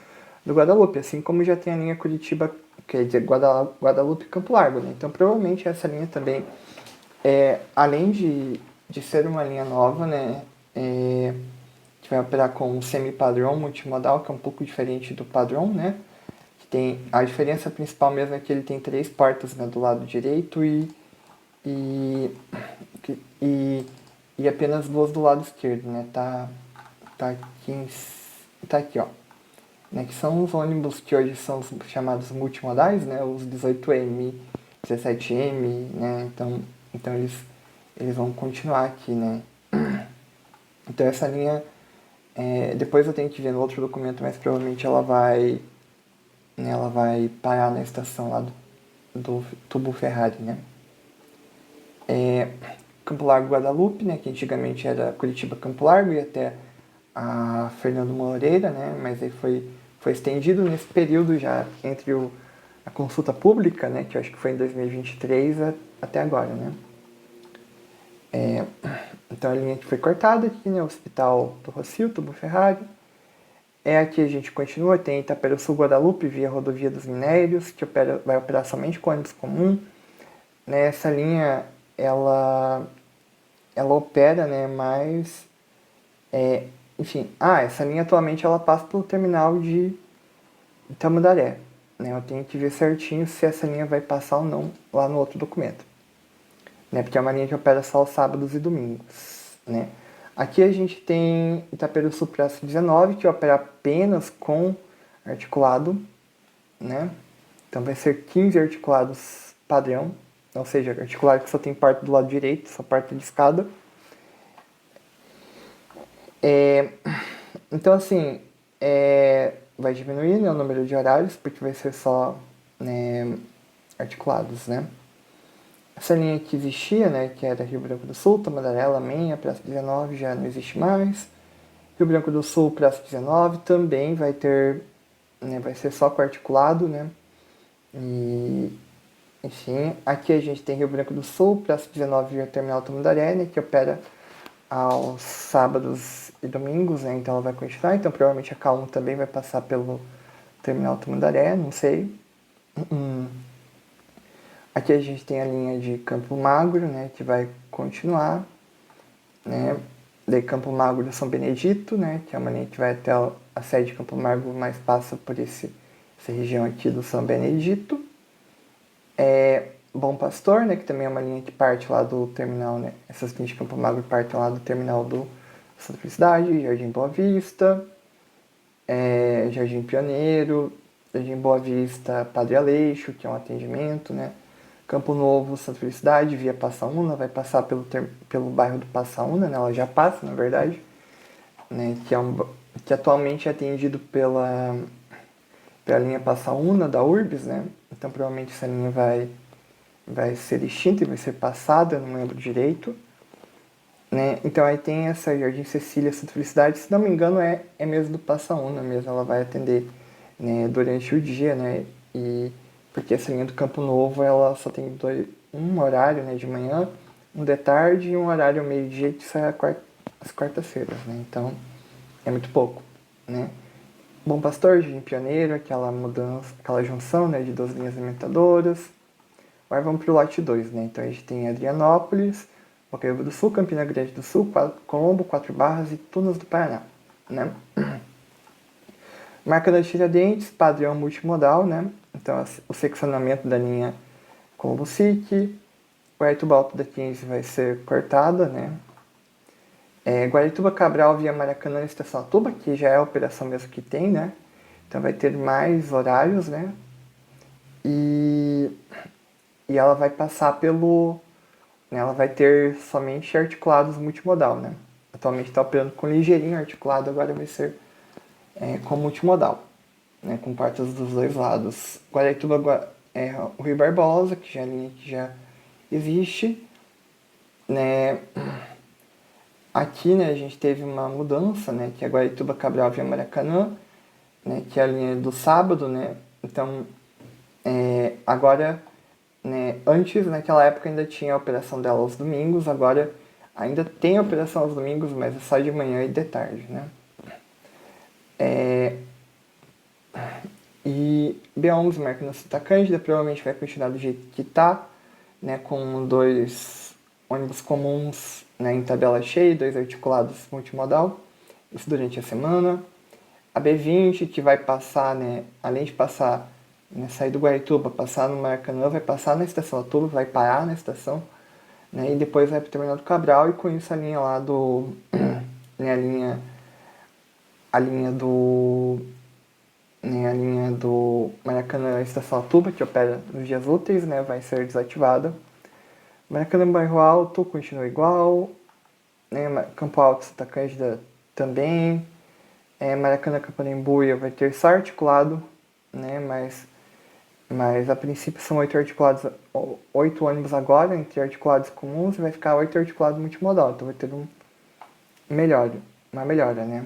do Guadalupe, assim como já tem a linha Curitiba, quer dizer, Guadalupe Campo Largo, né? Então provavelmente essa linha também, além de ser uma linha nova, né, que vai operar com um semi-padrão multimodal, que é um pouco diferente do padrão, né? Que tem, a diferença principal mesmo é que ele tem 3 portas, né, do lado direito e, e, e apenas 2 do lado esquerdo, né? Tá aqui, ó. Né, que são os ônibus que hoje são os chamados multimodais, né? Os 18M, 17M, né? Então eles vão continuar aqui, né? Então essa linha, depois eu tenho que ver no outro documento, mas provavelmente ela vai parar na estação lá do Tubo Ferrari, né? Campo Largo Guadalupe, né? Que antigamente era Curitiba Campo Largo e até a Fernando Moreira, né? Mas aí foi estendido nesse período já entre a consulta pública, né? Que eu acho que foi em 2023 até agora, né? Então a linha que foi cortada aqui, né? Hospital do Rossio, Tubo Ferrari. Aqui a gente continua, tem Itaperuçu Guadalupe via Rodovia dos Minérios, que vai operar somente com ônibus comum. Né? Essa linha, ela opera, né? Mas, enfim, essa linha atualmente ela passa pelo terminal de Tamandaré. Né? Eu tenho que ver certinho se essa linha vai passar ou não lá no outro documento. Né? Porque é uma linha que opera só aos sábados e domingos. Né? Aqui a gente tem Itaperuçu Praça 19, que opera apenas com articulado. Né? Então vai ser 15 articulados padrão, ou seja, articulado que só tem porta do lado direito, só porta de escada. Então assim, vai diminuir, né, o número de horários, porque vai ser só, né, articulados, né? Essa linha que existia, né, que era Rio Branco do Sul, Tamandaré, Menha, Praça 19, já não existe mais. Rio Branco do Sul, Praça 19, também vai ter, né, vai ser só com articulado, né? E, enfim, aqui a gente tem Rio Branco do Sul, Praça 19 e Terminal Tamandaré, né, que opera aos sábados e domingos, né, então ela vai continuar, então provavelmente a K1 também vai passar pelo Terminal Tamandaré, não sei. Aqui a gente tem a linha de Campo Magro, né, que vai continuar, né, daí Campo Magro São Benedito, né, que é uma linha que vai até a sede de Campo Magro, mas passa por essa região aqui do São Benedito. Bom Pastor, né, que também é uma linha que parte lá do terminal, né, essas linhas de Campo Magro partem lá do terminal do Santa Felicidade, Jardim Boa Vista, Jardim Pioneiro, Jardim Boa Vista, Padre Aleixo, que é um atendimento, né, Campo Novo, Santa Felicidade, via Passaúna, vai passar pelo bairro do Passaúna, né, ela já passa, na verdade, né, que atualmente é atendido pela linha Passaúna da Urbis, né, então provavelmente essa linha vai ser extinta e vai ser passada, não lembro direito. Né? Então aí tem essa Jardim Cecília Santa Felicidade, se não me engano é mesmo do Passaúna mesmo, ela vai atender, né, durante o dia, né? Porque essa linha do Campo Novo ela só tem um horário, né, de manhã, um de tarde e um horário ao meio-dia que sai às quartas-feiras, né? Então é muito pouco, né? Bom Pastor, Jardim Pioneiro, aquela mudança, aquela junção, né, de 2 linhas alimentadoras. Agora vamos para o lote 2, né? Então a gente tem Adrianópolis, Bocaíba do Sul, Campina Grande do Sul, Colombo, 4 Barras e Tunas do Paraná, né? Marca das Tiradentes, padrão multimodal, né? Então o seccionamento da linha Colombo-SIC, o Aituba Alto da 15 vai ser cortada, né? Guaratuba Cabral via Maracanã e Estação Atuba, que já é a operação mesmo que tem, né? Então vai ter mais horários, né? E ela vai passar pelo... Né, ela vai ter somente articulados multimodal, né? Atualmente está operando com ligeirinho articulado, agora vai ser com multimodal, né? Com portas dos dois lados. Guaratuba o Rio Barbosa, que já é a linha que já existe, né? Aqui, né, a gente teve uma mudança, né, que é Guaratuba Cabral via Maracanã, né, que é a linha do sábado, né, então agora, né, antes, naquela época ainda tinha a operação dela aos domingos, agora ainda tem a operação aos domingos, mas é só de manhã e de tarde, né. E B11 marca na Santa Cândida, provavelmente vai continuar do jeito que tá, né, com 2 ônibus comuns, né, em tabela cheia, 2 articulados multimodal, isso durante a semana. A B20, que vai passar, né, além de passar, né, sair do Guarituba, passar no Maracanã, vai passar na estação Atuba, vai parar na estação, né, e depois vai para o Terminal do Cabral, e com isso a linha lá do... né, a linha do... né, a linha do Maracanã Estação Atuba, que opera nos dias úteis, né, vai ser desativada. Maracanã Bairro Alto continua igual, né, Campo Alto Santa Cândida também. Maracanã Capanembuia vai ter só articulado, né, mas a princípio são 8 articulados, 8 ônibus agora, entre articulados comuns, e vai ficar 8 articulados multimodal, então vai ter uma melhora, né.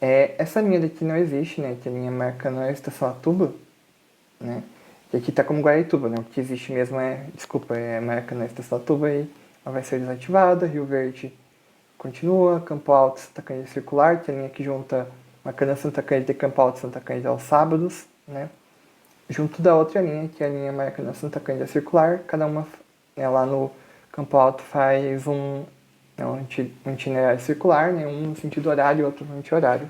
Essa linha daqui não existe, né, que é a linha Maracanã Estação Atuba, né, que aqui tá como Guaratuba, né, o que existe mesmo é Maracanã Estação Atuba, e ela vai ser desativada. Rio Verde continua, Campo Alto Santa Cândida Circular, que é a linha que junta Maracanã Santa Cândida e Campo Alto Santa Cândida aos sábados, né, junto da outra linha, que é a linha Maracanã Santa Cândida Circular, cada uma, né, lá no Campo Alto faz um itinerário circular, né, um no sentido horário e outro no anti-horário.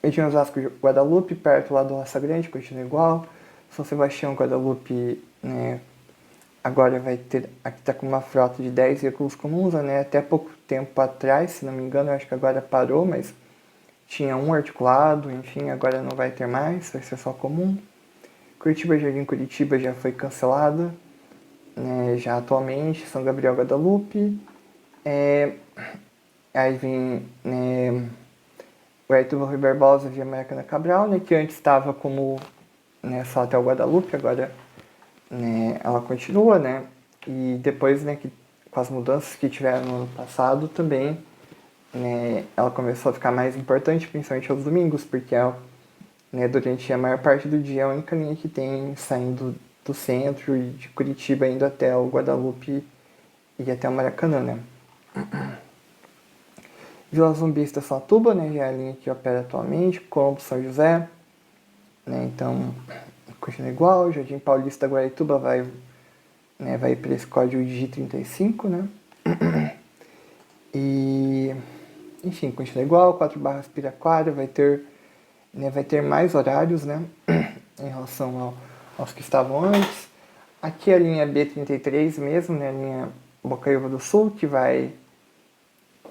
Região Osasco Guadalupe, perto lá do Roça Grande, continua igual. São Sebastião Guadalupe, né, agora vai ter, aqui está com uma frota de 10 veículos comuns, né, até pouco tempo atrás, se não me engano, eu acho que agora parou, mas tinha um articulado, enfim, agora não vai ter mais, vai ser só comum. Curitiba Jardim Curitiba já foi cancelada, né, já atualmente. São Gabriel Guadalupe. Aí vem, né, Guaratuba Rio Barbosa via Maracanã Cabral, né, que antes estava como, né, só até o Guadalupe, agora, né, ela continua, né, e depois, né, com as mudanças que tiveram no ano passado também, né, ela começou a ficar mais importante, principalmente aos domingos, porque ela, né, durante a maior parte do dia é a única linha que tem saindo do centro e de Curitiba indo até o Guadalupe e até o Maracanã, né. Vila Zumbi Estação Atuba, né, já é a linha que opera atualmente, Colombo São José, né, então continua igual. Jardim Paulista Guaratuba vai para esse código DG35, né, e enfim, continua igual. 4 Barras Piraquara vai ter mais horários, né, em relação aos que estavam antes. Aqui a linha B33 mesmo, né, a linha Bocaiúva do Sul, que vai,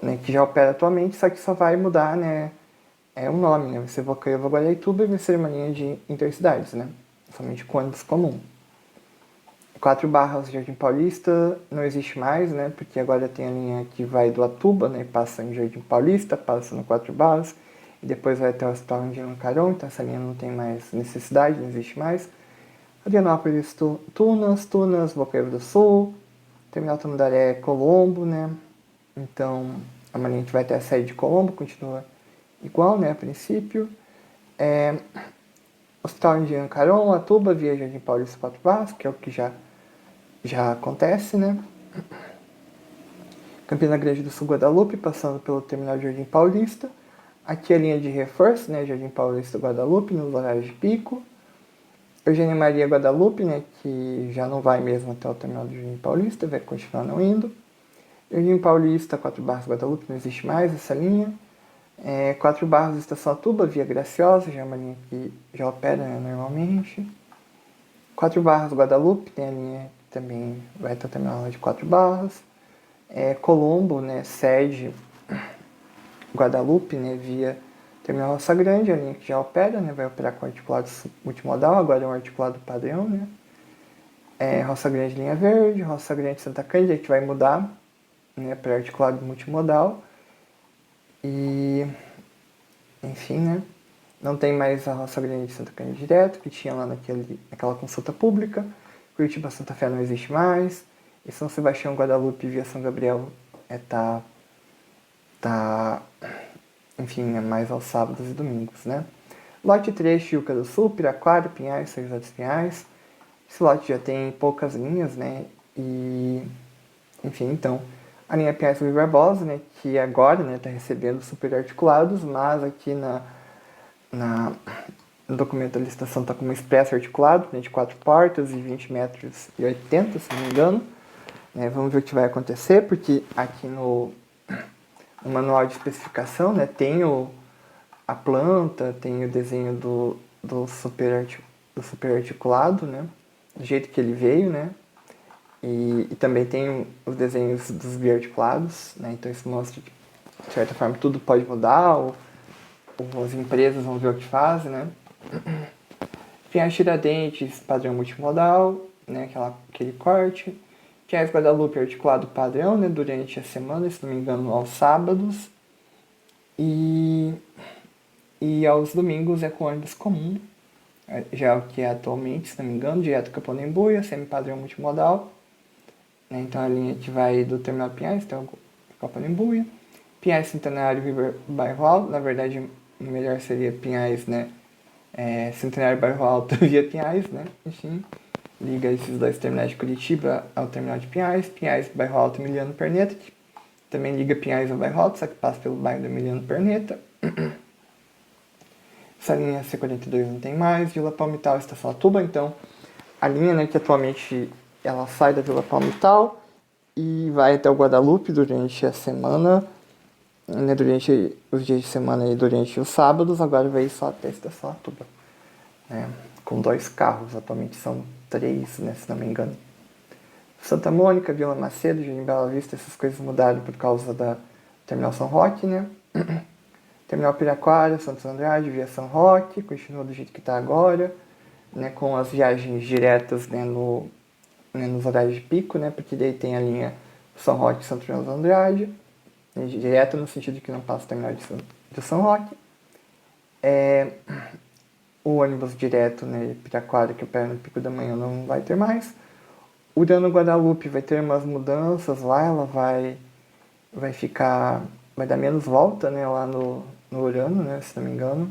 né, que já opera atualmente, só que só vai mudar, né, o nome, né, vai ser Bocaiúva Guaratuba e vai ser uma linha de intercidades, né, somente com ônibus comum. 4 Barras Jardim Paulista não existe mais, né, porque agora tem a linha que vai do Atuba, né, passa em Jardim Paulista, passa no 4 Barras, e depois vai até o Hospital Angelino Caron, então essa linha não tem mais necessidade, não existe mais. Adrianópolis, Tunas, Bocaiúva do Sul, Terminal Tamandaré, Colombo, né, então a linha que vai até a sede de Colombo continua igual, né, a princípio. Hospital Angelino Caron, Atuba, via Jardim Paulista 4 Barras, que é o que já acontece, né? Campina Grande do Sul, Guadalupe, passando pelo terminal de Jardim Paulista. Aqui a linha de reforço, né? Jardim Paulista, Guadalupe, nos horários de pico. Eugênia Maria Guadalupe, né? Que já não vai mesmo até o terminal de Jardim Paulista, vai continuar não indo. Jardim Paulista, 4 Barras, Guadalupe, não existe mais essa linha. 4 Barras, Estação Atuba, via Graciosa, já é uma linha que já opera, né, normalmente. 4 Barras, Guadalupe, tem a linha que também vai até o terminal de 4 Barras. Colombo, né, cede Guadalupe, né, via Terminal Roça Grande, a linha que já opera, né, vai operar com articulado multimodal, agora é um articulado padrão, né. Roça Grande Linha Verde, Roça Grande Santa Cândida, a gente vai mudar, né, para articulado multimodal. E, enfim, né, não tem mais a Roça Grande Santa Cândida direto, que tinha lá naquela consulta pública. Curitiba Santa Fé não existe mais. E São Sebastião Guadalupe via São Gabriel enfim, mais aos sábados e domingos, né? Lote 3, Tijuca do Sul, Piraquara, Pinhais, São José dos Pinhais. Esse lote já tem poucas linhas, né? E, enfim, então, a linha Pinhais Rui Barbosa, né? Que agora, né, está recebendo super articulados, mas aqui no documento da licitação está como expresso articulado, né, de 4 portas e 20 metros e 80, se não me engano. Vamos ver o que vai acontecer, porque aqui no manual de especificação, né, tem a planta, tem o desenho do super articulado, né, do jeito que ele veio, né, e também tem os desenhos dos biarticulados, né, então isso mostra que, de certa forma, tudo pode mudar, ou as empresas vão ver o que fazem, né. Pinhais Tiradentes, padrão multimodal, né, aquele corte. Pinhais Guadalupe, articulado padrão, né, durante a semana, se não me engano, aos sábados. E aos domingos é com ônibus comum, já o que é atualmente, se não me engano, direto Caponembuia, semi-padrão multimodal. Né, então a linha que vai do Terminal Pinhais até o Caponembuia. Pinhais Centenário, River Bairro Alto, na verdade, melhor seria Pinhais, né, Centenário Bairro Alto via Pinhais, né, enfim. Liga esses dois terminais de Curitiba ao terminal de Pinhais, Pinhais, Bairro Alto e Emiliano Perneta, que também liga Pinhais ao Bairro Alto, só que passa pelo bairro do Emiliano Perneta. Essa linha C42 não tem mais, Vila Palmital, Estação Atuba, então a linha, né, que atualmente ela sai da Vila Palmital e vai até o Guadalupe durante a semana, né, durante os dias de semana e durante os sábados, agora vai só até a Estação Atuba, né, com 2 carros, atualmente são 3, né, se não me engano. Santa Mônica, Vila Macedo, Jardim Bela Vista, essas coisas mudaram por causa da Terminal São Roque, né? Terminal Piraquara, Santos Andrade, via São Roque, continua do jeito que está agora, né, com as viagens diretas, né, nos horários de pico, né, porque daí tem a linha São Roque e Santos Andrade, né, direta no sentido que não passa o terminal de São Roque. O ônibus direto, né, Piraquara, que opera no pico da manhã, não vai ter mais. O Urano Guadalupe vai ter umas mudanças lá, ela vai dar menos volta, né, lá no Urano, né, se não me engano.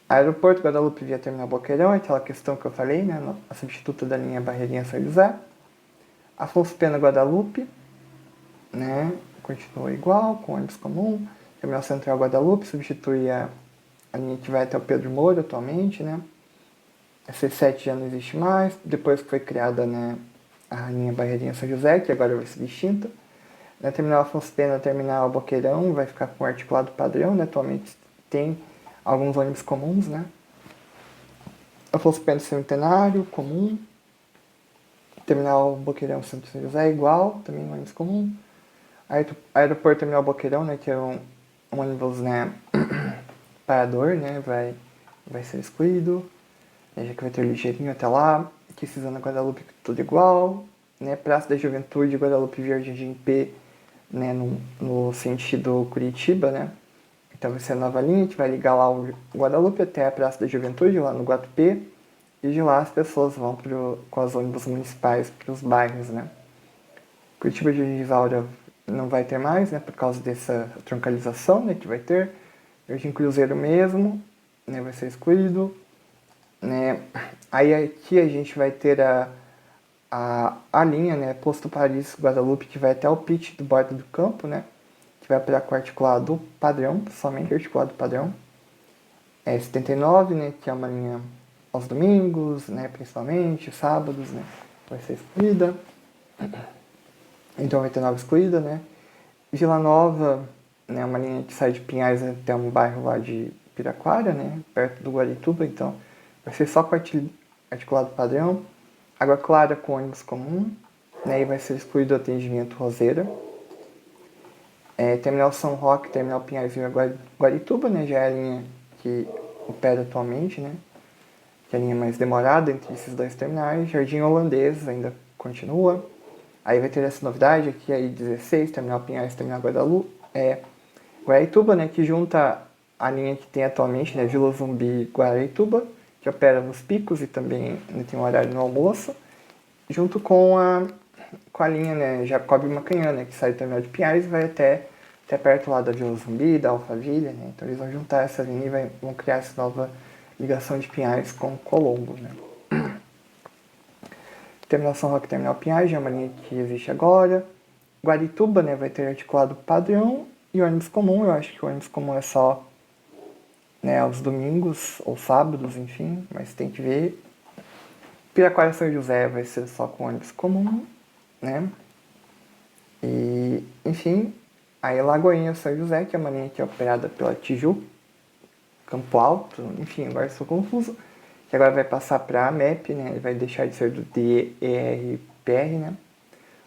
Aeroporto Guadalupe via Terminal Boqueirão, aquela questão que eu falei, né, a substituta da linha Barreirinha São José. Afonso Pena Guadalupe, né, continua igual, com ônibus comum. Terminal Central Guadalupe substitui a linha que vai até o Pedro Moura atualmente, né. A C7 já não existe mais, depois que foi criada, né, a linha Barreirinha São José, que agora vai ser extinta. Na Terminal Afonso Pena, Terminal Boqueirão, vai ficar com articulado padrão, né, atualmente tem alguns ônibus comuns, né. Afonso Pena Centenário, comum. Terminal Boqueirão Santo José, igual, também ônibus comum. Aeroporto Terminal Boqueirão, né, que é um ônibus, né, parador, né, vai ser excluído. Já que vai ter ligeirinho até lá. Aqui Suzana Guadalupe, tudo igual. Né, Praça da Juventude, Guadalupe Jardim P, né, no sentido Curitiba, né. Então vai ser a nova linha, que vai ligar lá o Guadalupe até a Praça da Juventude, lá no Guatupê. E de lá as pessoas vão com os ônibus municipais para os bairros, né. Curitiba de Risaura não vai ter mais, né, por causa dessa troncalização, né, que vai ter. Jardim Cruzeiro mesmo, né, vai ser excluído. Né. Aí aqui a gente vai ter a linha, né, Posto Paris Guadalupe, que vai até o pitch do Borda do Campo, né, que vai operar com articulado padrão, somente articulado padrão. 79, né, que é uma linha aos domingos, né, principalmente, sábados, né, vai ser excluída. Então 89 excluída, né. Vila Nova, né, uma linha que sai de Pinhais até um bairro lá de Piraquara, né, perto do Guarituba, então vai ser só com articulado padrão. Água Clara com ônibus comum. né, e vai ser excluído o atendimento Roseira. Terminal São Roque, Terminal Pinhais e Guarituba, né, já é a linha que opera atualmente, né, que é a linha mais demorada entre esses dois terminais. Jardim Holandês ainda continua. Aí vai ter essa novidade aqui, aí 16, Terminal Pinhais, Terminal Guarituba, né, que junta a linha que tem atualmente, né, Vila Zumbi Guarituba, que opera nos picos e também tem um horário no almoço, junto com a linha, né, Jacob Macanhã, né, que sai do terminal de Pinhais e vai até perto lá da Vila Zumbi, da Alphaville, né, então eles vão juntar essa linha e vão criar essa nova ligação de Pinhais com Colombo, né. Terminal São Roque, Terminal Pinhais, é uma linha que existe agora. Guarituba, né, vai ter articulado padrão e ônibus comum. Eu acho que o ônibus comum é só, né, aos domingos ou sábados, enfim, mas tem que ver. Piraquara São José vai ser só com ônibus comum, né? E, enfim, aí Lagoinha São José, que é uma linha que é operada pela Tiju, Campo Alto, enfim, agora estou confuso. Que agora vai passar para a MEP, né? Ele vai deixar de ser do DERPR, né?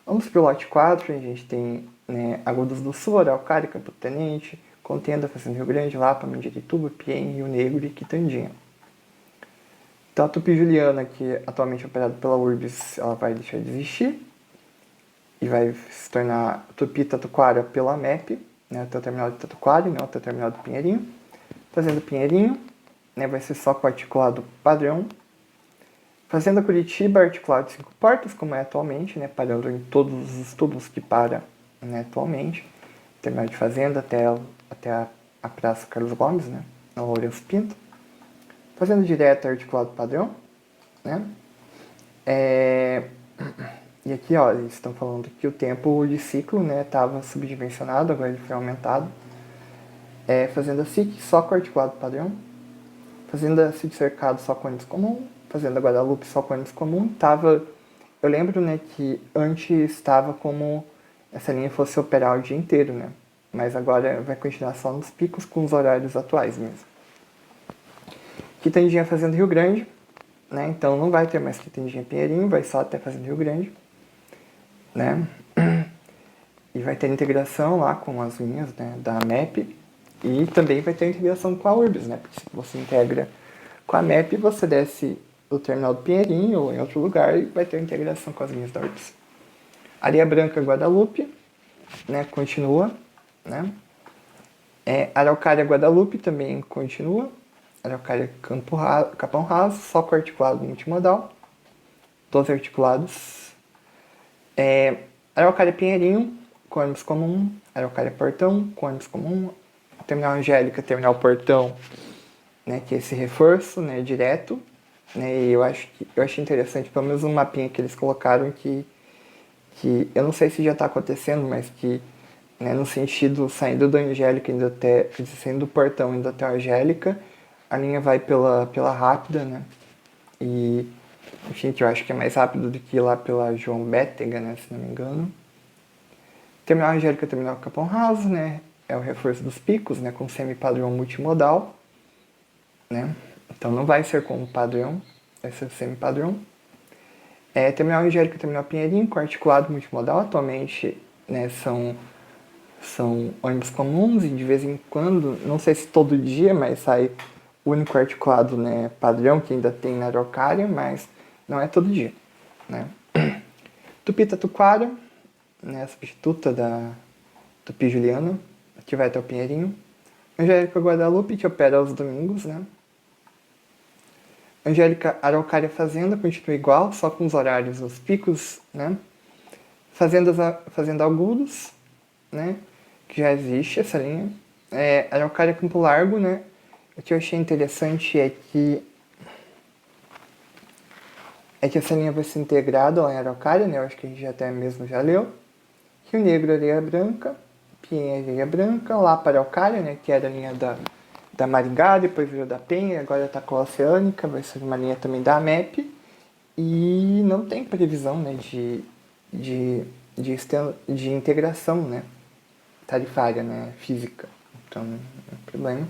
Vamos para o lote 4, a gente tem, né, Agudos do Sul, Araucária, Campo Tenente, Contenda, Fazenda Rio Grande, Lapa, Mandirituba, Piên, Rio Negro e Quitandinha. Então a Tupi Juliana, que atualmente é operada pela Urbis, ela vai deixar de existir e vai se tornar Tupi Tatuquara pela MEP, né, até o terminal de Tatuquara, não até o terminal do Pinheirinho. Fazenda Pinheirinho, né, vai ser só com articulado padrão. Fazenda Curitiba, articulado de 5 portas, como é atualmente, né, parando em todos os tubos que para, né, atualmente. Terminal de Fazenda até a Praça Carlos Gomes, né, na Lourenço Pinto. Fazenda Direta, articulado padrão, né. E aqui, ó, eles estão falando que o tempo de ciclo, né, estava subdimensionado, agora ele foi aumentado. Fazenda SIC, só com articulado padrão. Fazenda Sítio Cercado, só com ônibus comum. Fazenda Guadalupe, só com ônibus comum. Eu lembro, né, que antes estava como essa linha fosse operar o dia inteiro, né? Mas agora vai continuar só nos picos com os horários atuais mesmo. Quitandinha Fazenda Rio Grande, né? Então não vai ter mais Quitandinha Pinheirinho, vai só até Fazenda Rio Grande, né? E vai ter integração lá com as linhas, né, da MEP. E também vai ter integração com a Urbis, né? Porque se você integra com a MEP, você desce do terminal do Pinheirinho ou em outro lugar e vai ter integração com as linhas da Urbis. Areia Branca Guadalupe, né? Continua, né? Araucária Guadalupe também continua. Araucária Capão Raso, só com articulado multimodal. 12 articulados. Araucária Pinheirinho, com ônibus comum. Araucária Portão, com ônibus comum. Terminal Angélica, Terminal Portão, né, que é esse reforço, né, direto, né, e eu achei interessante, pelo menos um mapinha que eles colocaram que eu não sei se já está acontecendo, mas que, né, no sentido saindo do Angélica indo até, saindo do Portão indo até a Angélica, a linha vai pela Rápida, né, e, enfim, que eu acho que é mais rápido do que ir lá pela João Bétega, né, se não me engano. Terminal Angélica, Terminal Capão Raso, né, é o reforço dos picos, né, com semi-padrão multimodal, né, então não vai ser como padrão, vai ser semi-padrão. Terminal Angélica e Terminal Pinheirinho, com articulado multimodal, atualmente, né, são ônibus comuns e de vez em quando, não sei se todo dia, mas sai o único articulado, né, padrão que ainda tem na Araucária, mas não é todo dia, né. Tupi Tatuquara, né, a substituta da Tupi Juliana, que vai até o Pinheirinho. Angélica Guadalupe, que opera aos domingos, né. Angélica Araucária Fazenda continua igual, só com os horários, os picos, né. Fazenda Agudos, né, que já existe essa linha. Araucária Campo Largo, né. O que eu achei interessante é que essa linha vai ser integrada lá em Araucária, né, eu acho que a gente até mesmo já leu. Rio Negro, Areia Branca, Piên, Areia Branca, lá para Araucária, né, que era a linha da Maringá, depois virou da Penha, agora está com a Oceânica, vai ser uma linha também da AMEP. E não tem previsão, né, de integração, né, tarifária, né, física. Então, não é problema.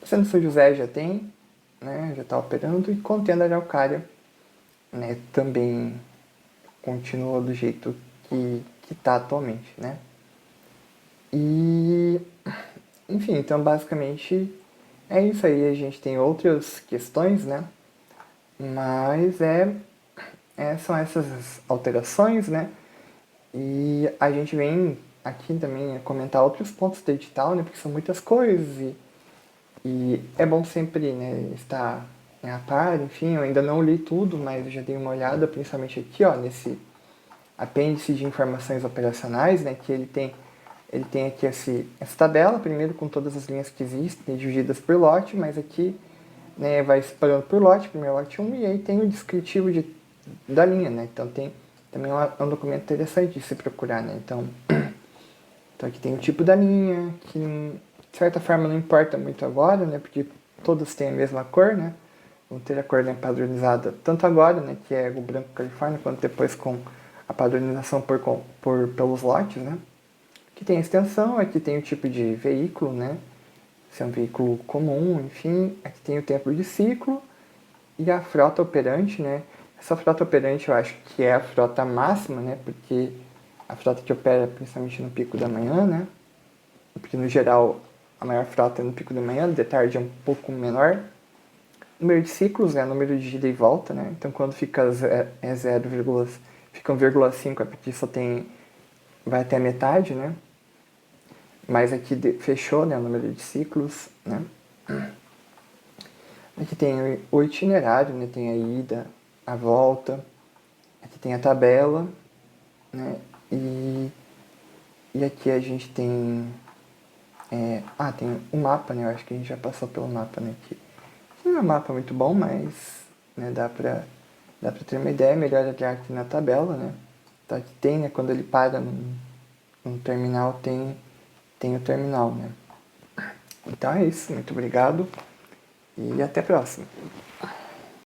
Sendo São José já tem, né, já está operando, e Contenda Araucária, né, também continua do jeito que tá atualmente, né? E, enfim, então basicamente é isso aí. A gente tem outras questões, né? Mas são essas alterações, né? E a gente vem aqui também a comentar outros pontos do edital, né? Porque são muitas coisas e é bom sempre, né, estar a par, enfim, eu ainda não li tudo, mas eu já dei uma olhada, principalmente aqui, ó, nesse apêndice de informações operacionais, né, que ele tem aqui essa tabela, primeiro com todas as linhas que existem, divididas por lote, mas aqui, né, vai separando por lote, primeiro lote 1, e aí tem o descritivo da linha, né, então tem também um documento interessante de se procurar, né, então aqui tem o tipo da linha, que de certa forma não importa muito agora, né, porque todas têm a mesma cor, né, vão ter a cor, né, padronizada tanto agora, né, que é o branco Califórnia, quanto depois com a padronização pelos lotes, né. Aqui tem a extensão, aqui tem o tipo de veículo, né, se é um veículo comum, enfim, aqui tem o tempo de ciclo e a frota operante, né. Essa frota operante eu acho que é a frota máxima, né, porque a frota que opera principalmente no pico da manhã, né, porque no geral a maior frota é no pico da manhã, de tarde é um pouco menor. Número de ciclos, né, número de ida e volta, né, então quando fica 0, fica 1,5 é porque só tem, vai até a metade, né, mas aqui fechou, né, o número de ciclos, né. Aqui tem o itinerário, né, tem a ida, a volta, aqui tem a tabela, né, e aqui a gente tem, tem o mapa, né, eu acho que a gente já passou pelo mapa, né, aqui. Não é um mapa muito bom, mas, né, dá pra ter uma ideia melhor olhar aqui na tabela, né. Então aqui tem, né, quando ele para num terminal, tem o terminal, né. Então é isso, muito obrigado e até a próxima.